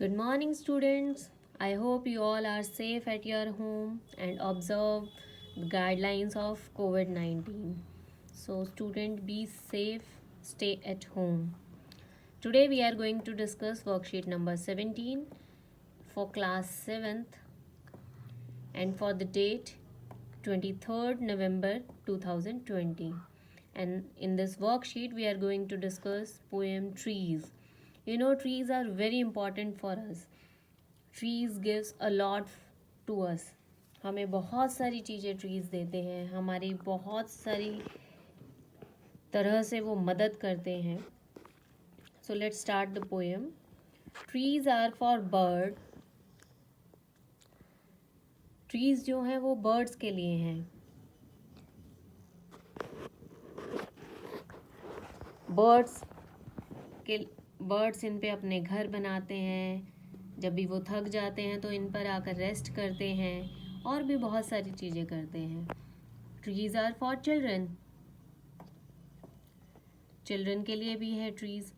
Good morning, students. I hope you all are safe at your home and observe the guidelines of COVID 19. So, student, be safe, stay at home. Today, we are going to discuss worksheet number 17 for class 7th and for the date 23rd November 2020. And in this worksheet, we are going to discuss poem Trees. You know, trees are very important for us. Trees gives a lot to us. हमें बहुत सारी चीज़ें trees देते हैं, हमारी बहुत सारी तरह से वो मदद करते हैं. So let's start the poem. Trees are for bird. Trees जो हैं वो बर्ड्स के लिए हैं. बर्ड्स इन पे अपने घर बनाते हैं. जब भी वो थक जाते हैं तो इन पर आकर रेस्ट करते हैं और भी बहुत सारी चीज़ें करते हैं. Trees are for children. Children के लिए भी है ट्रीज़,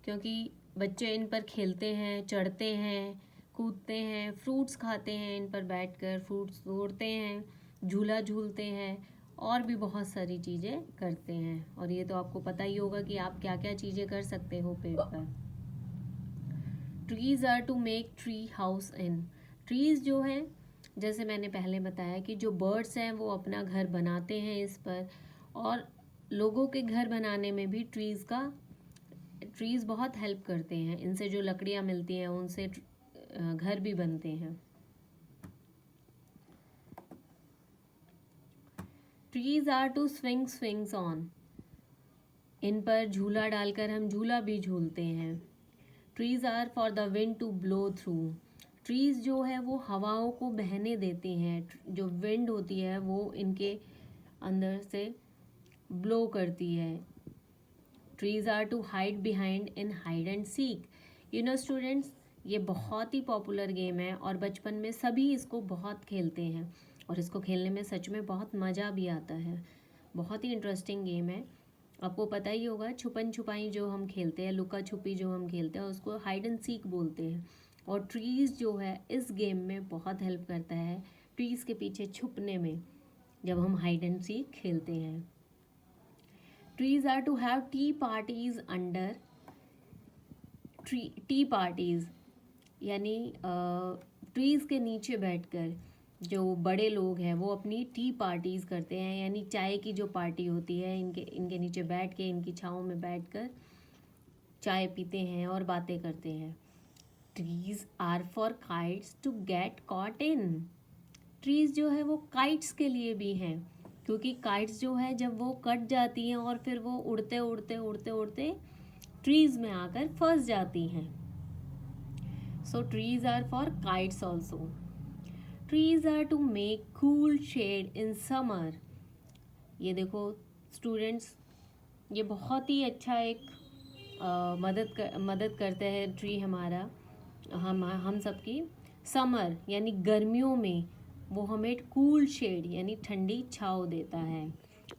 क्योंकि बच्चे इन पर खेलते हैं, चढ़ते हैं, कूदते हैं, फ्रूट्स खाते हैं, इन पर बैठकर फ्रूट्स तोड़ते हैं, झूला झूलते हैं और भी बहुत सारी चीज़ें करते हैं. और ये तो आपको पता ही होगा कि आप क्या क्या चीज़ें कर सकते हो पेड़ पर. Trees are to make tree house in. Trees जो हैं, जैसे मैंने पहले बताया कि जो बर्ड्स हैं वो अपना घर बनाते हैं इस पर, और लोगों के घर बनाने में भी ट्रीज़ बहुत हेल्प करते हैं. इनसे जो लकड़ियाँ मिलती हैं उनसे घर भी बनते हैं. Trees are to swings on. इन पर झूला डालकर हम झूला भी झूलते हैं. Trees are for the wind to blow through. Trees जो है वो हवाओं को बहने देती हैं. जो विंड होती है वो इनके अंदर से ब्लो करती है. Trees are to hide behind in hide and seek. You know students, ये बहुत ही पॉपुलर गेम है और बचपन में सभी इसको बहुत खेलते हैं और इसको खेलने में सच में बहुत मज़ा भी आता है. बहुत ही इंटरेस्टिंग गेम है. आपको पता ही होगा, छुपन छुपाई जो हम खेलते हैं, लुका छुपी जो हम खेलते हैं, उसको हाइड एंड सीक बोलते हैं. और ट्रीज़ जो है इस गेम में बहुत हेल्प करता है ट्रीज़ के पीछे छुपने में, जब हम हाइड एंड सीक खेलते हैं. Trees are to have tea parties under tea parties, यानी ट्रीज़ के नीचे बैठकर जो बड़े लोग हैं वो अपनी टी पार्टीज़ करते हैं, यानी चाय की जो पार्टी होती है, इनके नीचे बैठ के, इनकी छाँव में बैठकर चाय पीते हैं और बातें करते हैं. Trees are for kites to get caught in. Trees जो है वो काइट्स के लिए भी हैं, क्योंकि काइट्स जो है जब वो कट जाती हैं और फिर वो उड़ते उड़ते उड़ते उड़ते ट्रीज़ में आकर फंस जाती हैं. So trees are for kites also. Trees are to make cool shade in summer. ये देखो स्टूडेंट्स, ये बहुत ही अच्छा एक मदद करते हैं ट्री हमारा, हम सबकी. समर यानी गर्मियों में वो हमें कूल शेड यानी ठंडी छाँव देता है.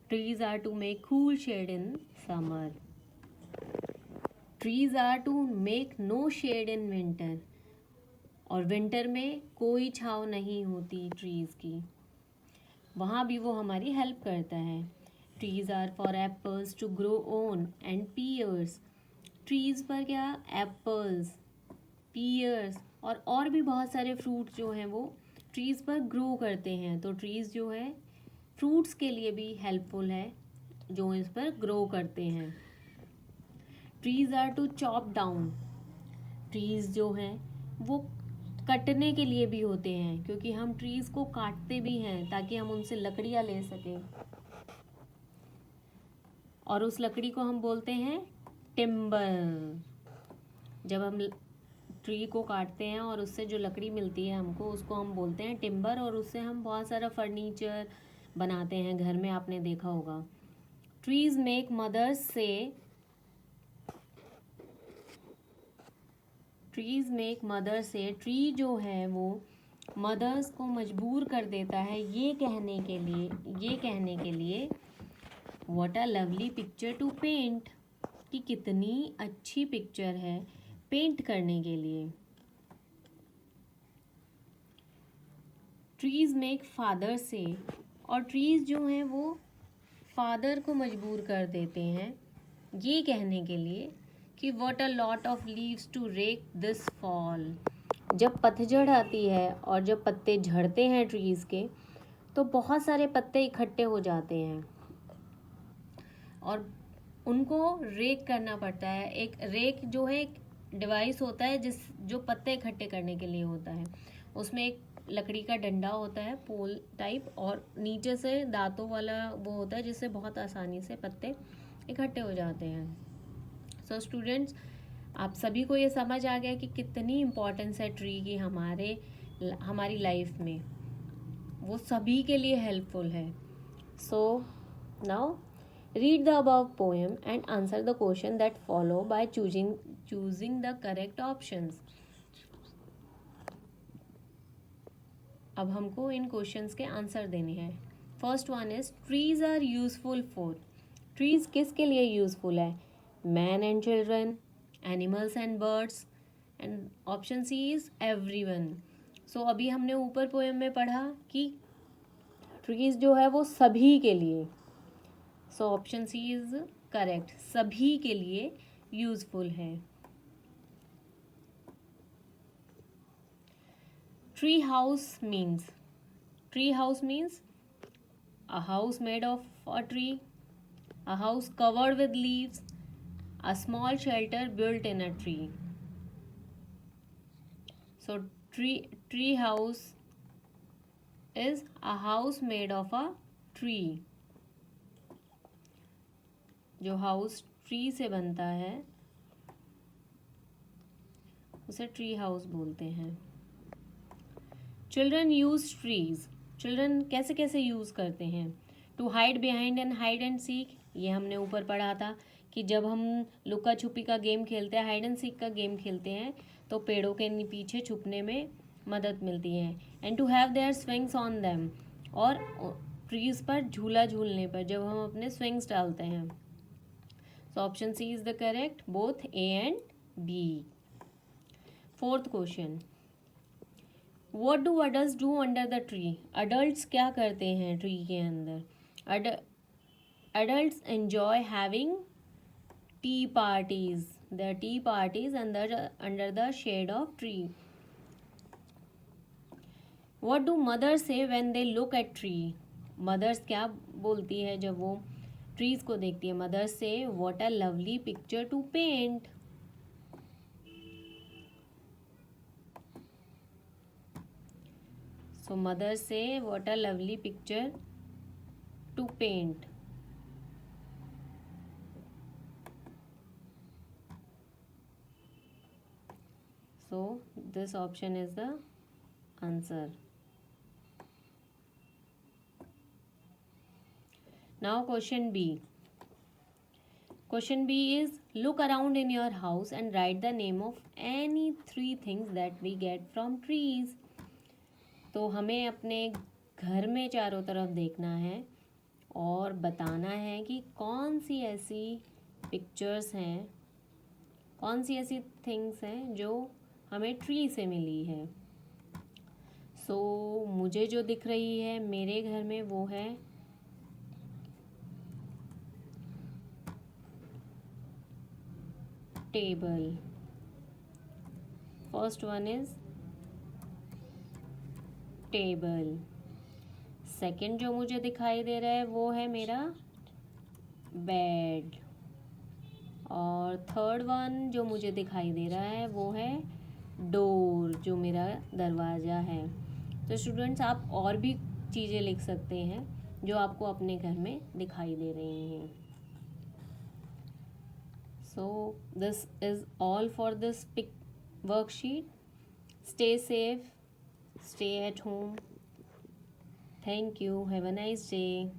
Trees are to make cool shade in summer. Trees are to make no shade in winter. और विंटर में कोई छाँव नहीं होती ट्रीज़ की, वहाँ भी वो हमारी हेल्प करता है. Trees are for apples to grow on and pears. Trees पर क्या, एप्पल्स, पीयर्स और भी बहुत सारे फ्रूट जो हैं वो ट्रीज़ पर ग्रो करते हैं. तो ट्रीज़ जो है फ्रूट्स के लिए भी हेल्पफुल है जो इस पर ग्रो करते हैं. Trees are to chop down. Trees जो हैं वो कटने के लिए भी होते हैं, क्योंकि हम ट्रीज़ को काटते भी हैं ताकि हम उनसे लकड़ियाँ ले सकें, और उस लकड़ी को हम बोलते हैं टिम्बर. जब हम ट्री को काटते हैं और उससे जो लकड़ी मिलती है हमको, उसको हम बोलते हैं टिम्बर, और उससे हम बहुत सारा फर्नीचर बनाते हैं घर में, आपने देखा होगा. ट्रीज़ मेक मदर्स से ट्री जो है वो मदर्स को मजबूर कर देता है ये कहने के लिए what a lovely picture to paint, कि कितनी अच्छी पिक्चर है पेंट करने के लिए. ट्रीज मेक फादर से, और ट्रीज जो हैं वो फादर को मजबूर कर देते हैं ये कहने के लिए कि what a lot of leaves to rake this fall. जब पतझड़ आती है और जब पत्ते झड़ते हैं ट्रीज के, तो बहुत सारे पत्ते इकट्ठे हो जाते हैं और उनको रेक करना पड़ता है। एक रेक जो है एक डिवाइस होता है जो पत्ते इकट्ठे करने के लिए होता है। उसमें एक लकड़ी का डंडा होता है पोल टाइप, और नीचे से दांतों वाला वो होता है जिससे बहुत आसानी से पत्ते इकट्ठे हो जाते हैं। सो स्टूडेंट्स, आप सभी को ये समझ आ गया कि कितनी इम्पोर्टेंस है ट्री की हमारी लाइफ में, वो सभी के लिए हेल्पफुल है। So now read the above poem and answer the question that follow by choosing the correct options. अब हमको इन क्वेश्चंस के आंसर देने हैं। First one is trees are useful for. Trees किसके लिए यूजफुल है? Man and children, animals and birds, and option C is everyone. So अभी हमने ऊपर पोएम में पढ़ा कि ट्रीज जो है वो सभी के लिए, so option C is correct, सभी के लिए यूजफुल है। Tree house means a house made of a tree, a house covered with leaves, a small shelter built in a tree. So tree house is a house made of a tree. जो house tree से बनता है उसे tree house बोलते हैं। Children use trees. Children कैसे कैसे use करते हैं? To hide behind and hide and seek, ये हमने ऊपर पढ़ा था कि जब हम लुका छुपी का गेम खेलते हैं, हाइड एंड सीक का गेम खेलते हैं, तो पेड़ों के पीछे छुपने में मदद मिलती है। And to have their swings on them, और ट्रीज पर झूला झूलने पर जब हम अपने स्विंग्स डालते हैं। So option C is the correct, both A and B. Fourth question. What do adults do under the tree? Adults क्या करते हैं ट्री के अंदर? Adults enjoy having tea parties. There are tea parties under the shade of tree. What do mothers say when they look at tree? Mothers क्या बोलती है जब वो ट्रीज को देखती है? Mother says what a lovely picture to paint. So mother says what a lovely picture to paint. So this option is the answer. Now question B. Question B is look around in your house and write the name of any 3 things that we get from trees. तो हमें अपने घर में चारों तरफ देखना है और बताना है कि कौन सी ऐसी पिक्चर्स हैं, कौन सी ऐसी थिंग्स हैं जो हमें ट्री से मिली है। सो मुझे जो दिख रही है मेरे घर में वो है table. First one is table. Second जो मुझे दिखाई दे रहा है वो है मेरा बेड, और थर्ड वन जो मुझे दिखाई दे रहा है वो है डोर, जो मेरा दरवाज़ा है। तो स्टूडेंट्स, आप और भी चीज़ें लिख सकते हैं जो आपको अपने घर में दिखाई दे रही हैं। So this is all for this worksheet. Stay safe, stay at home. Thank you. Have a nice day.